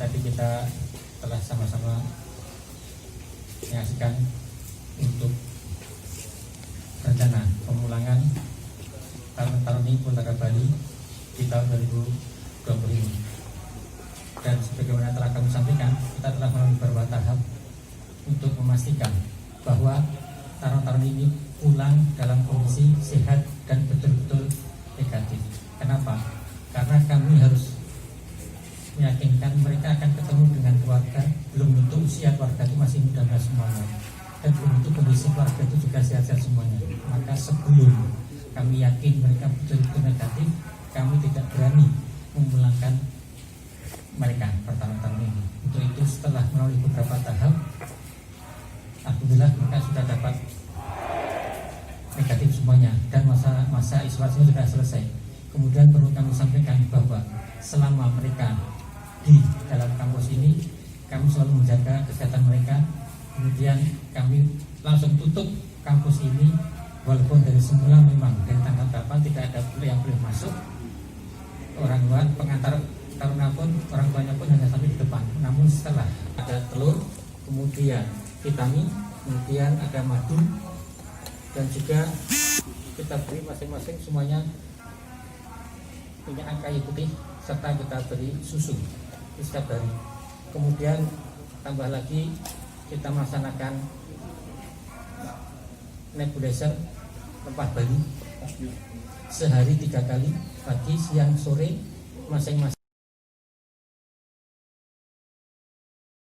tadi kita telah sama-sama menyaksikan untuk rencana pemulangan taruna-taruni Puntara Bali di tahun 2020 ini. Dan sebagaimana telah kami sampaikan, kita telah melalui beberapa tahap untuk memastikan bahwa taruna-taruni ini pulang dalam kondisi sehat dan betul-betul negatif. Kenapa? Karena kami harus meyakinkan mereka akan ketemu dengan keluarga. Belum tentu usia keluarga itu masih muda semuanya, dan belum tentu kondisi keluarga itu juga sehat-sehat semuanya. Maka sebelum kami yakin mereka betul-betul negatif, kami tidak berani memulangkan mereka pertama-tama ini. Untuk itu setelah melalui beberapa tahap, alhamdulillah mereka sudah dapat negatif semuanya dan masa isolasinya sudah selesai. Kemudian perlu kami sampaikan bahwa selama mereka di dalam kampus ini, kami selalu menjaga kesehatan mereka. Kemudian kami langsung tutup kampus ini, walaupun dari semula memang dari tanggal 8 tidak ada yang boleh masuk. Orang luar, pengantar taruna pun, orang tuanya pun hanya sampai di depan. Namun setelah ada telur, kemudian vitamin, kemudian ada madu, dan juga kita beri masing-masing semuanya minyak kayu putih, serta kita beri susu setiap hari. Kemudian tambah lagi kita melaksanakan nebulizer rempah Bali sehari 3 kali, pagi, siang, sore, masing-masing.